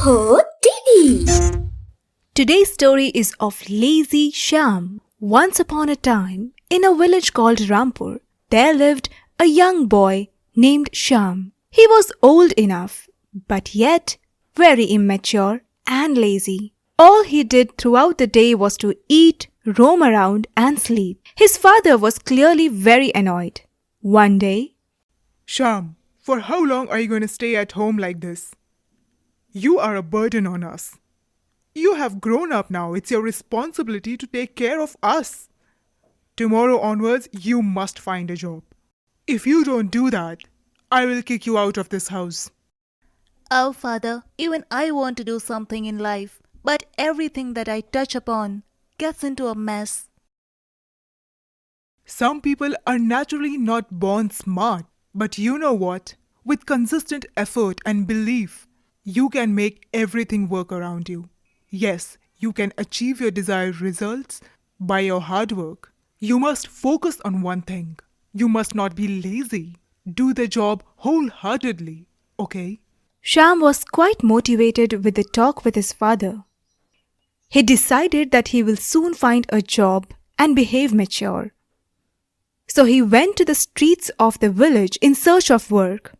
Oho Didi! Today's story is of lazy Shyam. Once upon a time, in a village called Rampur, there lived a young boy named Shyam. He was old enough, but yet very immature and lazy. All he did throughout the day was to eat, roam around and sleep. His father was clearly very annoyed. One day, Sham, for how long are you going to stay at home like this? You are a burden on us. You have grown up now. It's your responsibility to take care of us. Tomorrow onwards, you must find a job. If you don't do that, I will kick you out of this house. Oh, Father, even I want to do something in life, but everything that I touch upon gets into a mess. Some people are naturally not born smart, but you know what? With consistent effort and belief, you can make everything work around you. Yes, you can achieve your desired results by your hard work. You must focus on one thing. You must not be lazy. Do the job wholeheartedly, okay? Shyam was quite motivated with the talk with his father. He decided that he will soon find a job and behave mature. So he went to the streets of the village in search of work.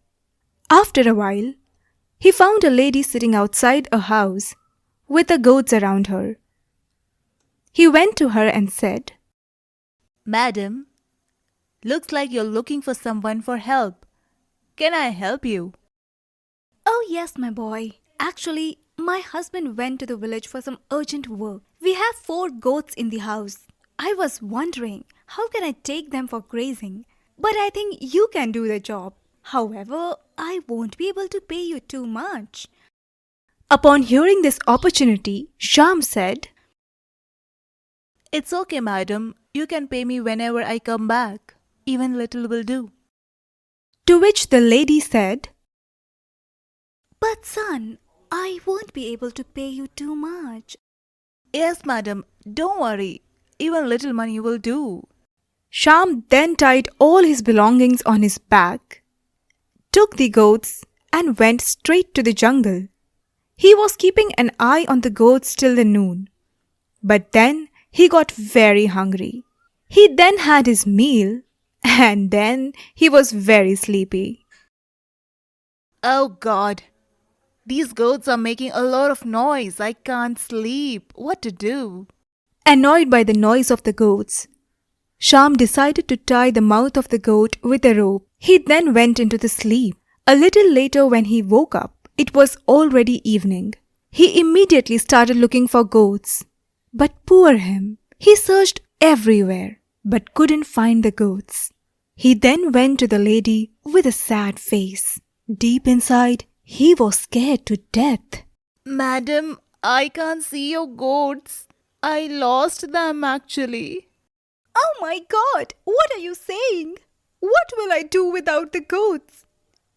After a while, he found a lady sitting outside a house with the goats around her. He went to her and said, Madam, looks like you're looking for someone for help. Can I help you? "Oh yes, my boy. Actually, my husband went to the village for some urgent work. We have 4 goats in the house. I was wondering, how can I take them for grazing? But I think you can do the job. However, I won't be able to pay you too much." Upon hearing this opportunity, Shyam said, It's okay, madam. You can pay me whenever I come back. Even little will do. to which the lady said, "But son, I won't be able to pay you too much." Yes, madam. Don't worry. Even little money will do. Shyam then tied all his belongings on his back, took the goats and went straight to the jungle. He was keeping an eye on the goats till the noon. But then he got very hungry. He then had his meal and then he was very sleepy. Oh, God. These goats are making a lot of noise. I can't sleep. What to do? Annoyed by the noise of the goats, Shyam decided to tie the mouth of the goat with a rope. He then went into the sleep. A little later when he woke up, it was already evening. He immediately started looking for goats. But poor him, he searched everywhere but couldn't find the goats. He then went to the lady with a sad face. Deep inside, he was scared to death. Madam, I can't see your goats. I lost them actually. "Oh my God, what are you saying? What will I do without the goats?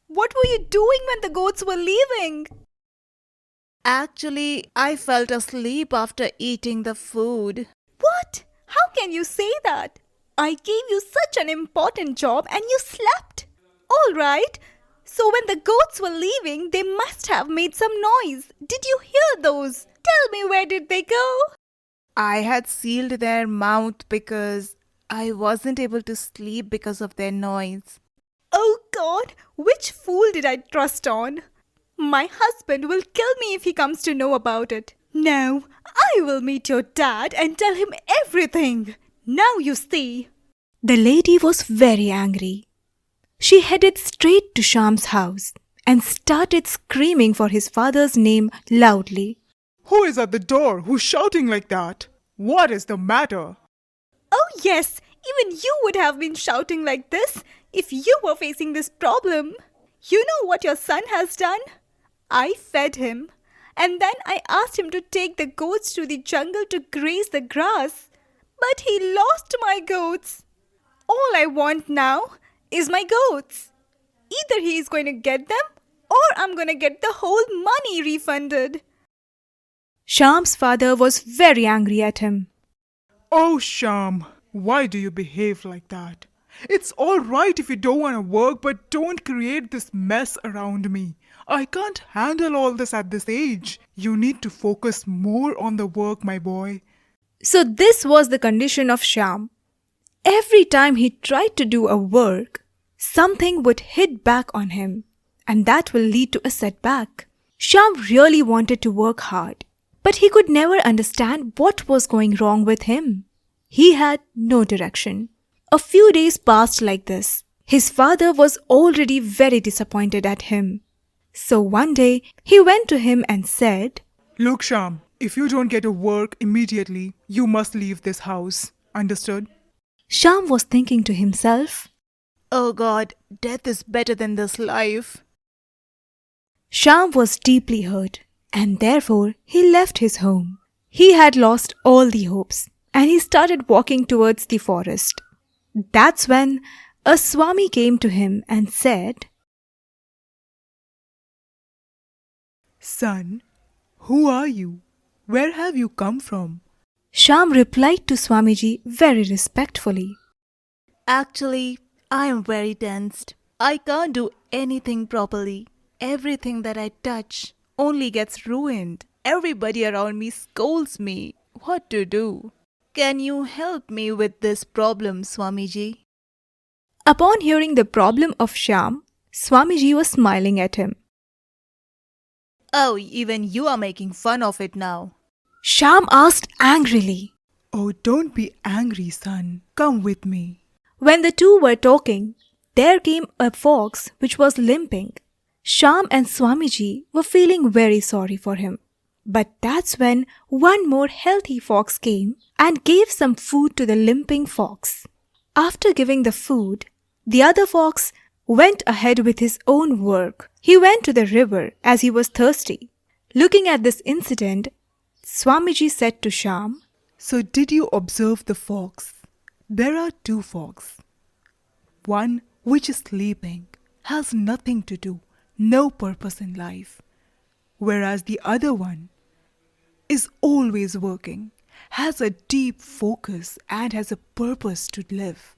What were you doing when the goats were leaving?" Actually, I felt asleep after eating the food. "What? How can you say that? I gave you such an important job and you slept." "All right. So when the goats were leaving, they must have made some noise. Did you hear those? Tell me, where did they go?" I had sealed their mouth because I wasn't able to sleep because of their noise. "Oh God, which fool did I trust on? My husband will kill me if he comes to know about it. Now, I will meet your dad and tell him everything. Now you see." The lady was very angry. She headed straight to Shyam's house and started screaming for his father's name loudly. Who is at the door? Who's shouting like that? What is the matter? "Oh yes, even you would have been shouting like this if you were facing this problem. You know what your son has done? I fed him, and then I asked him to take the goats to the jungle to graze the grass. But he lost my goats. All I want now is my goats. Either he is going to get them or I'm going to get the whole money refunded." Shyam's father was very angry at him. Oh, Sham, why do you behave like that? It's all right if you don't want to work, but don't create this mess around me. I can't handle all this at this age. You need to focus more on the work, my boy. So this was the condition of Shyam. Every time he tried to do a work, something would hit back on him, and that will lead to a setback. Shyam really wanted to work hard, but he could never understand what was going wrong with him. He had no direction. A few days passed like this. His father was already very disappointed at him. So one day, he went to him and said, Look, Sham, if you don't get a work immediately, you must leave this house. Understood? Shyam was thinking to himself, Oh God, death is better than this life. Shyam was deeply hurt, and therefore he left his home. He had lost all the hopes, and he started walking towards the forest. That's when a Swami came to him and said, Son, who are you? Where have you come from? Shyam replied to Swamiji very respectfully. Actually, I am very tensed. I can't do anything properly. Everything that I touch only gets ruined. Everybody around me scolds me. What to do? Can you help me with this problem, Swamiji? Upon hearing the problem of Shyam, Swamiji was smiling at him. Oh, even you are making fun of it now. Shyam asked angrily. Oh, don't be angry, son. Come with me. When the two were talking, there came a fox which was limping. Shyam and Swamiji were feeling very sorry for him. But that's when one more healthy fox came and gave some food to the limping fox. After giving the food, the other fox went ahead with his own work. He went to the river as he was thirsty. Looking at this incident, Swamiji said to Shyam, So did you observe the fox? There are two foxes. One which is sleeping, has nothing to do, no purpose in life. Whereas the other one is always working, has a deep focus and has a purpose to live.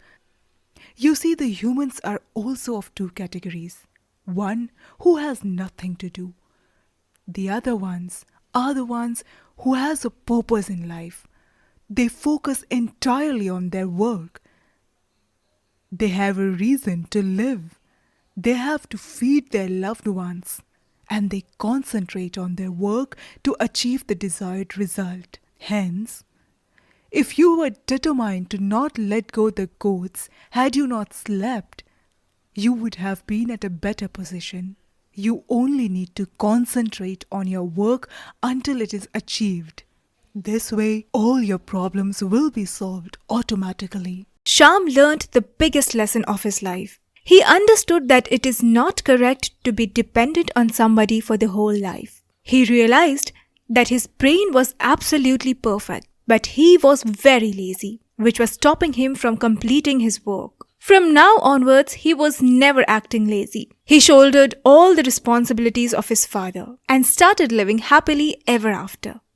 You see, the humans are also of two categories. One who has nothing to do. The other ones are the ones who has a purpose in life. They focus entirely on their work. They have a reason to live. They have to feed their loved ones. And they concentrate on their work to achieve the desired result. Hence, if you were determined to not let go the goats had you not slept, you would have been at a better position. You only need to concentrate on your work until it is achieved. This way, all your problems will be solved automatically. Shyam learned the biggest lesson of his life. He understood that it is not correct to be dependent on somebody for the whole life. He realized that his brain was absolutely perfect, but he was very lazy, which was stopping him from completing his work. From now onwards, he was never acting lazy. He shouldered all the responsibilities of his father and started living happily ever after.